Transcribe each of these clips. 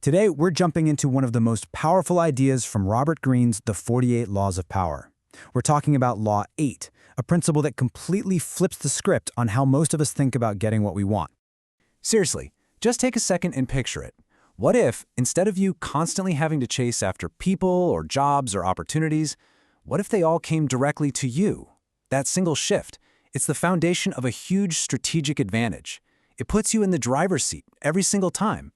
Today, we're jumping into one of the most powerful ideas from Robert Greene's The 48 Laws of Power. We're talking about Law 8, a principle that completely flips the script on how most of us think about getting what we want. Seriously, just take a second and picture it. What if, instead of you constantly having to chase after people or jobs or opportunities, what if they all came directly to you? That single shift, it's the foundation of a huge strategic advantage. It puts you in the driver's seat every single time.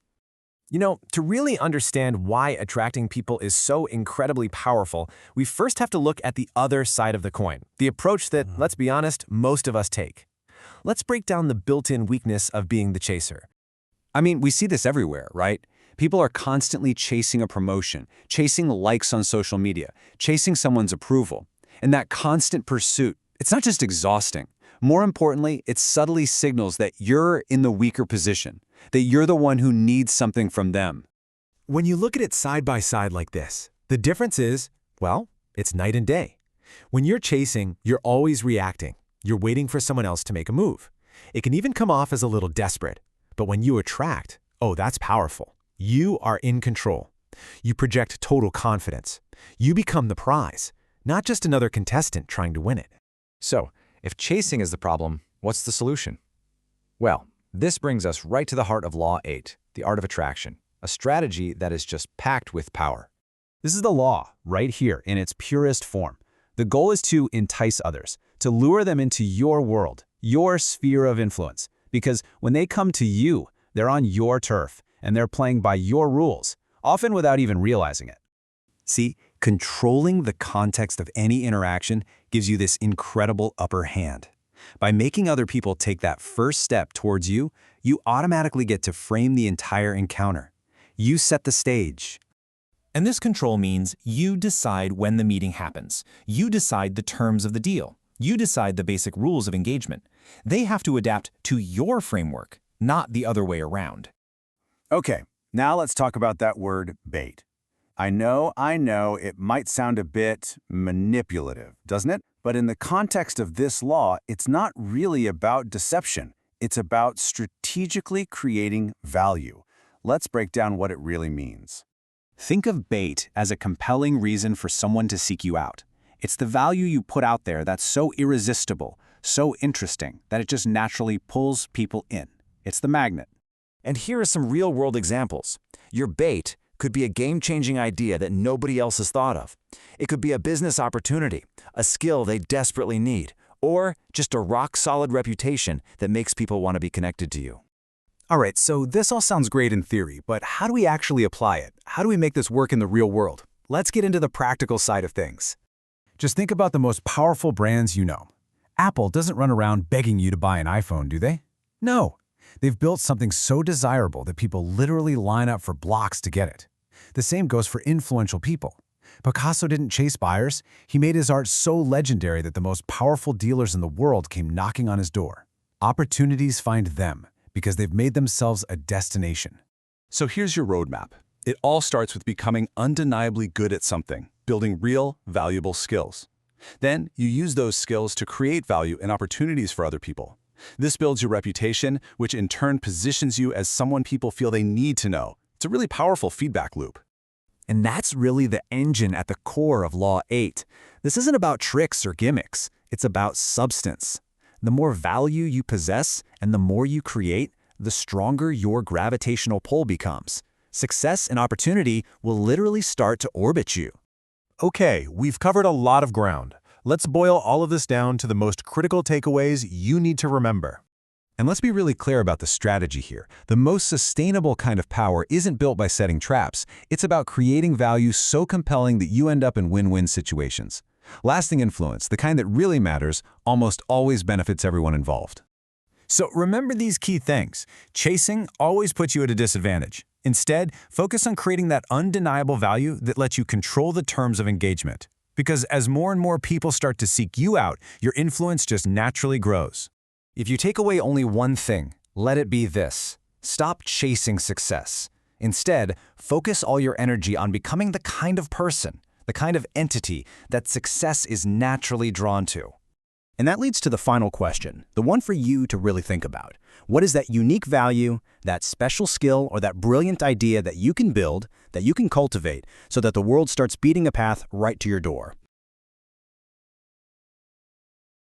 You know, to really understand why attracting people is so incredibly powerful, we first have to look at the other side of the coin, the approach that, let's be honest, most of us take. Let's break down the built-in weakness of being the chaser. I mean, we see this everywhere, right? People are constantly chasing a promotion, chasing likes on social media, chasing someone's approval. And that constant pursuit, it's not just exhausting. More importantly, it subtly signals that you're in the weaker position, that you're the one who needs something from them. When you look at it side by side like this, the difference is, well, it's night and day. When you're chasing, you're always reacting. You're waiting for someone else to make a move. It can even come off as a little desperate. But when you attract, oh, that's powerful. You are in control. You project total confidence. You become the prize, not just another contestant trying to win it. So, if chasing is the problem, what's the solution? Well, this brings us right to the heart of Law 8, the art of attraction, a strategy that is just packed with power. This is the law, right here, in its purest form. The goal is to entice others, to lure them into your world, your sphere of influence. Because when they come to you, they're on your turf, and they're playing by your rules, often without even realizing it. See, controlling the context of any interaction gives you this incredible upper hand. By making other people take that first step towards you, you automatically get to frame the entire encounter. You set the stage. And this control means you decide when the meeting happens. You decide the terms of the deal. You decide the basic rules of engagement. They have to adapt to your framework, not the other way around. Okay, now let's talk about that word bait. I know, it might sound a bit manipulative, doesn't it? But in the context of this law, it's not really about deception. It's about strategically creating value. Let's break down what it really means. Think of bait as a compelling reason for someone to seek you out. It's the value you put out there that's so irresistible, so interesting, that it just naturally pulls people in. It's the magnet. And here are some real-world examples. Your bait could be a game-changing idea that nobody else has thought of. It could be a business opportunity, a skill they desperately need, or just a rock-solid reputation that makes people want to be connected to you. All right, so this all sounds great in theory, but how do we actually apply it? How do we make this work in the real world? Let's get into the practical side of things. Just think about the most powerful brands you know. Apple doesn't run around begging you to buy an iPhone, do they? No. They've built something so desirable that people literally line up for blocks to get it. The same goes for influential people. Picasso didn't chase buyers. He made his art so legendary that the most powerful dealers in the world came knocking on his door. Opportunities find them because they've made themselves a destination. So here's your roadmap. It all starts with becoming undeniably good at something, building real, valuable skills. Then you use those skills to create value and opportunities for other people. This builds your reputation, which in turn positions you as someone people feel they need to know. It's a really powerful feedback loop. And that's really the engine at the core of Law 8. This isn't about tricks or gimmicks. It's about substance. The more value you possess and the more you create, the stronger your gravitational pull becomes. Success and opportunity will literally start to orbit you. Okay, we've covered a lot of ground. Let's boil all of this down to the most critical takeaways you need to remember. And let's be really clear about the strategy here. The most sustainable kind of power isn't built by setting traps. It's about creating value so compelling that you end up in win-win situations. Lasting influence, the kind that really matters, almost always benefits everyone involved. So remember these key things. Chasing always puts you at a disadvantage. Instead, focus on creating that undeniable value that lets you control the terms of engagement. Because as more and more people start to seek you out, your influence just naturally grows. If you take away only one thing, let it be this: stop chasing success. Instead, focus all your energy on becoming the kind of person, the kind of entity that success is naturally drawn to. And that leads to the final question, the one for you to really think about. What is that unique value, that special skill, or that brilliant idea that you can build, that you can cultivate, so that the world starts beating a path right to your door?